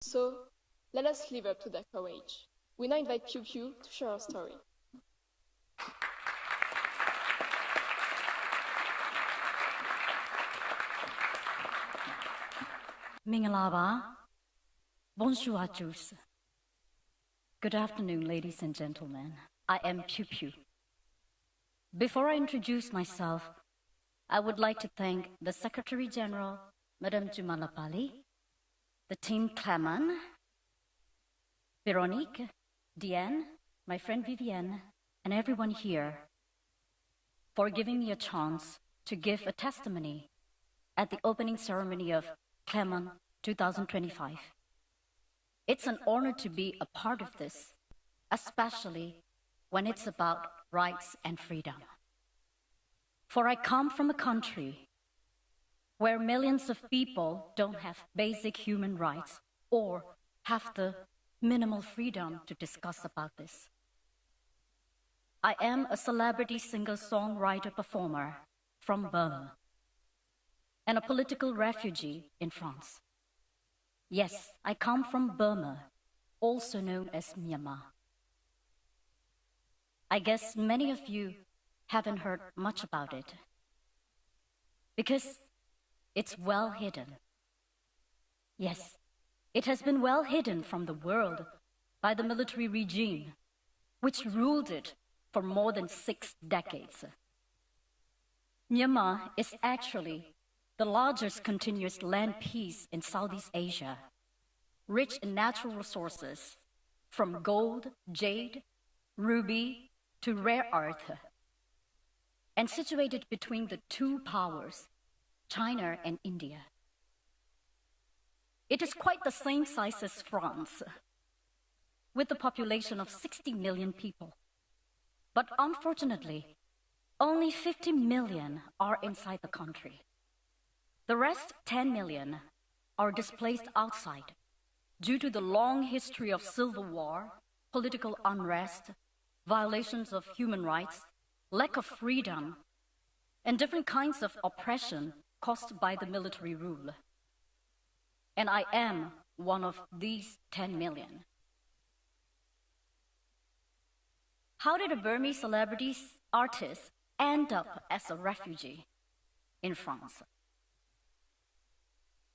So, let us live up to that courage. We now invite Piu Piu to share our story. မင်္ဂလာပါ Bonjour à tous. Good afternoon, ladies and gentlemen. I am Piu Piu. Before I introduce myself, I would like to thank the Secretary General, Madame Jumalapali, the team Clement, Veronique, Diane, my friend Vivienne, and everyone here for giving me a chance to give a testimony at the opening ceremony of Clement 2025. It's an honor to be a part of this, especially when it's about rights and freedom. For I come from a country where millions of people don't have basic human rights or have the minimal freedom to discuss about this. I am a celebrity singer-songwriter performer from Burma and a political refugee in France. Yes, I come from Burma, also known as Myanmar. I guess many of you haven't heard much about it because it's well hidden. Yes, it has been well hidden from the world by the military regime, which ruled it for more than 6 decades. Myanmar is actually the largest continuous land piece in Southeast Asia, rich in natural resources, from gold, jade, ruby, to rare earth, and situated between the two powers, China and India. It is quite the same size as France, with a population of 60 million people. But unfortunately, only 50 million are inside the country. The rest, 10 million, are displaced outside due to the long history of civil war, political unrest, violations of human rights, lack of freedom, and different kinds of oppression caused by the military rule. And I am one of these 10 million. How did a Burmese celebrity artist end up as a refugee in France?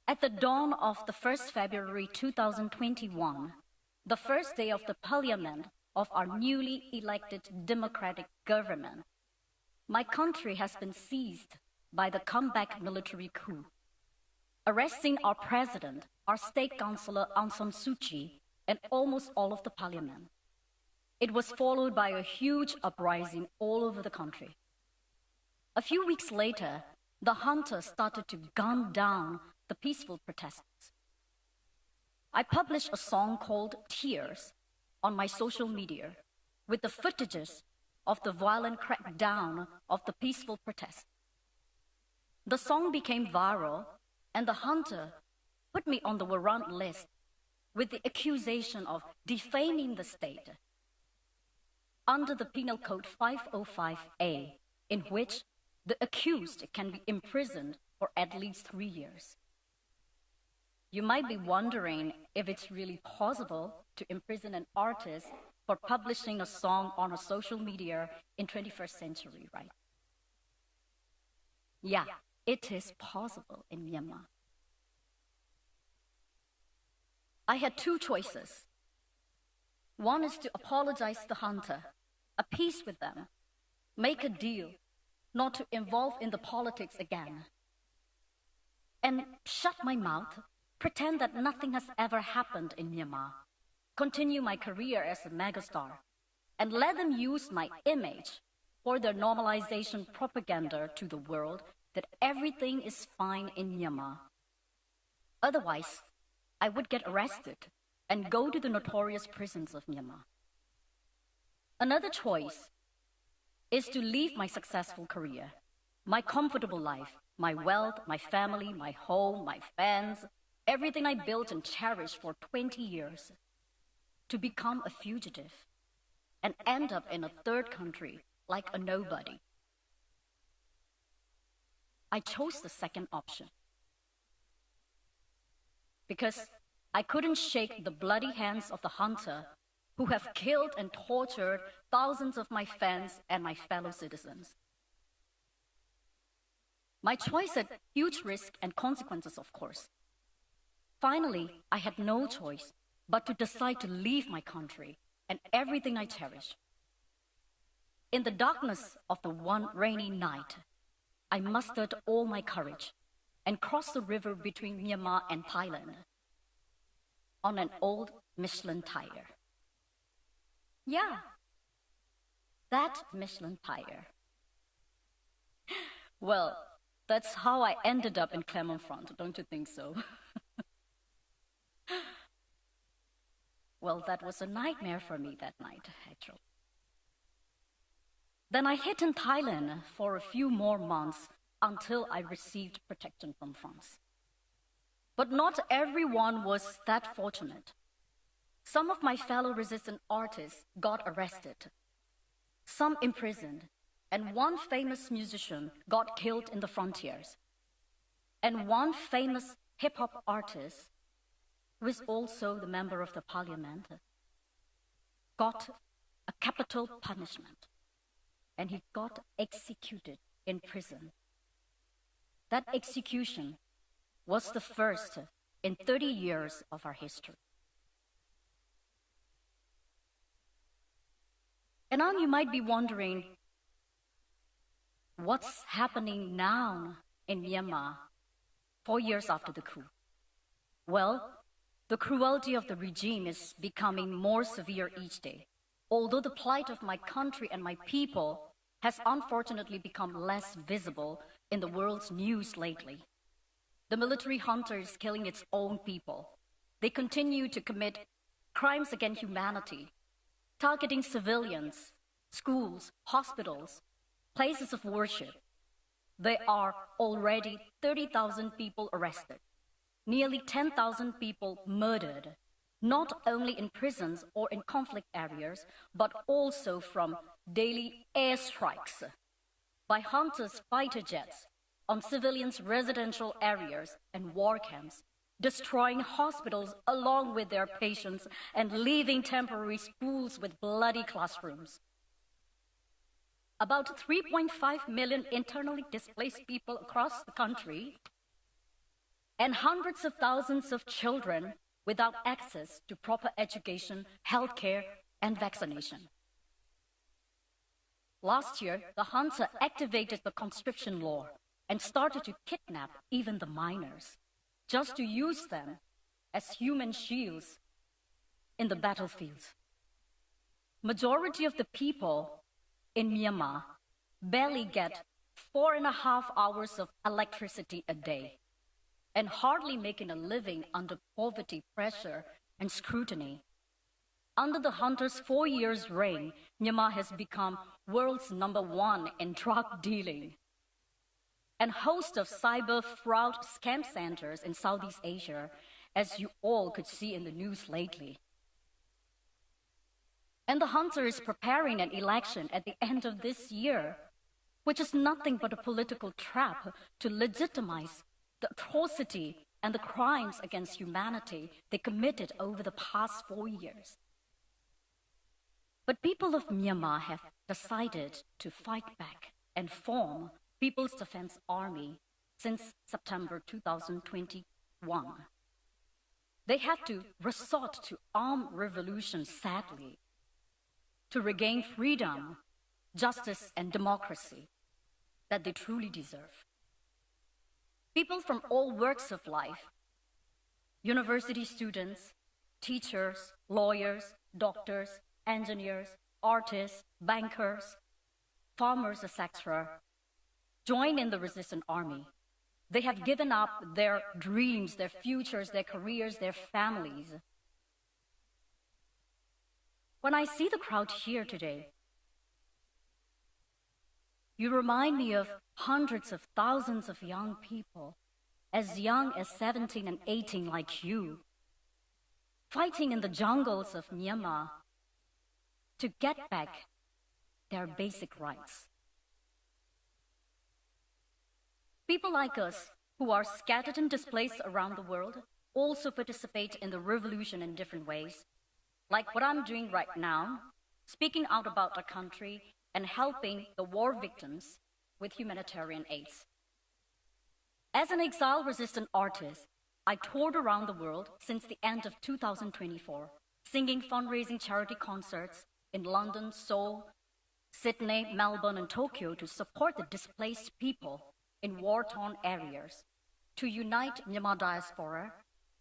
At the dawn of the 1st February 2021, the first day of the parliament of our newly elected democratic government, my country has been seized by the comeback military coup, arresting our president, our state councillor Aung San Suu Kyi, and almost all of the parliament. It was followed by a huge uprising all over the country. A few weeks later, the hunters started to gun down the peaceful protesters. I published a song called Tears on my social media with the footages of the violent crackdown of the peaceful protest. The song became viral and the hunter put me on the warrant list with the accusation of defaming the state under the Penal Code 505A, in which the accused can be imprisoned for at least 3 years. You might be wondering if it's really possible to imprison an artist for publishing a song on a social media in 21st century, right? Yeah, it is possible in Myanmar. I had 2 choices. One is to apologize to the hunter, appease with them, make a deal not to involve in the politics again, and shut my mouth, pretend that nothing has ever happened in Myanmar, continue my career as a megastar, and let them use my image for their normalization propaganda to the world that everything is fine in Myanmar. Otherwise, I would get arrested and go to the notorious prisons of Myanmar. Another choice is to leave my successful career, my comfortable life, my wealth, my family, my home, my fans, everything I built and cherished for 20 years, to become a fugitive and end up in a third country like a nobody. I chose the second option because I couldn't shake the bloody hands of the hunter who have killed and tortured thousands of my fans and my fellow citizens. My choice had huge risk and consequences, of course. Finally, I had no choice but to decide to leave my country and everything I cherish. In the darkness of the one rainy night, I mustered all my courage and crossed the river between Myanmar and Thailand on an old Michelin tire. Yeah, that Michelin tire. Well, that's how I ended up in Clermont-Ferrand, don't you think so? Well, that was a nightmare for me that night, actually. Then I hid in Thailand for a few more months until I received protection from France. But not everyone was that fortunate. Some of my fellow resistant artists got arrested, some imprisoned, and one famous musician got killed in the frontiers. And one famous hip-hop artist, who is also the member of the parliament, got a capital punishment, and he got executed in prison. That execution was the first in 30 years of our history. And now you might be wondering, what's happening now in Myanmar 4 years after the coup? Well, the cruelty of the regime is becoming more severe each day, although the plight of my country and my people has unfortunately become less visible in the world's news lately. The military junta is killing its own people. They continue to commit crimes against humanity, targeting civilians, schools, hospitals, places of worship. There are already 30,000 people arrested, nearly 10,000 people murdered, not only in prisons or in conflict areas, but also from daily airstrikes by hunters' fighter jets on civilians' residential areas and war camps, destroying hospitals along with their patients and leaving temporary schools with bloody classrooms. About 3.5 million internally displaced people across the country, and hundreds of thousands of children without access to proper education, healthcare, and vaccination. Last year, the junta activated the conscription law and started to kidnap even the minors, just to use them as human shields in the battlefields. Majority of the people in Myanmar barely get 4.5 hours of electricity a day and hardly making a living under poverty, pressure, and scrutiny. Under the junta's 4 years' reign, Myanmar has become world's #1 in drug dealing, and host of cyber fraud scam centers in Southeast Asia, as you all could see in the news lately. And the junta is preparing an election at the end of this year, which is nothing but a political trap to legitimize the atrocity and the crimes against humanity they committed over the past 4 years. But people of Myanmar have decided to fight back and form People's Defense Army since September 2021. They had to resort to armed revolution, sadly, to regain freedom, justice, and democracy that they truly deserve. People from all walks of life, university students, teachers, lawyers, doctors, engineers, artists, bankers, farmers, etc., join in the resistance army. They have given up their dreams, their futures, their careers, their families. When I see the crowd here today, you remind me of hundreds of thousands of young people, as young as 17 and 18 like you, fighting in the jungles of Myanmar to get back their basic rights. People like us, who are scattered and displaced around the world, also participate in the revolution in different ways, like what I'm doing right now, speaking out about our country and helping the war victims with humanitarian aids. As an exile-resistant artist, I toured around the world since the end of 2024, singing fundraising charity concerts in London, Seoul, Sydney, Melbourne, and Tokyo to support the displaced people in war-torn areas, to unite Myanmar diaspora,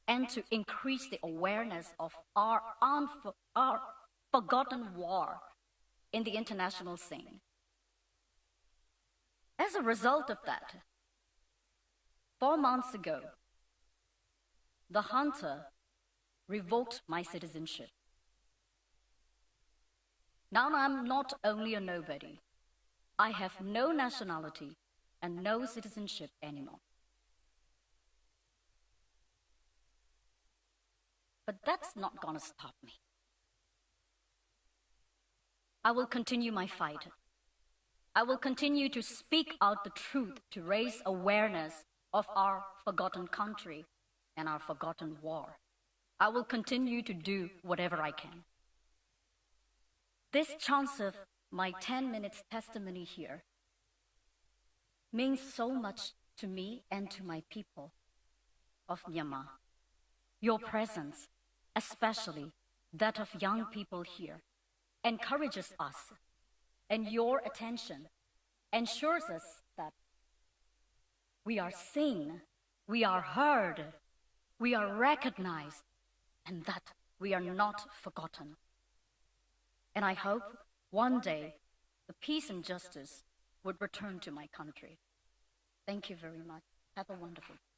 and to increase the awareness of our forgotten war in the international scene. As a result of that, 4 months ago, the junta revoked my citizenship. Now I'm not only a nobody, I have no nationality and no citizenship anymore. But that's not gonna stop me. I will continue my fight. I will continue to speak out the truth to raise awareness of our forgotten country and our forgotten war. I will continue to do whatever I can. This chance of my 10 minutes testimony here means so much to me and to my people of Myanmar. Your presence, especially that of young people here, encourages us, and your attention ensures us that we are seen, we are heard, we are recognized, and that we are not forgotten. And I hope one day the peace and justice would return to my country. Thank you very much. Have a wonderful day.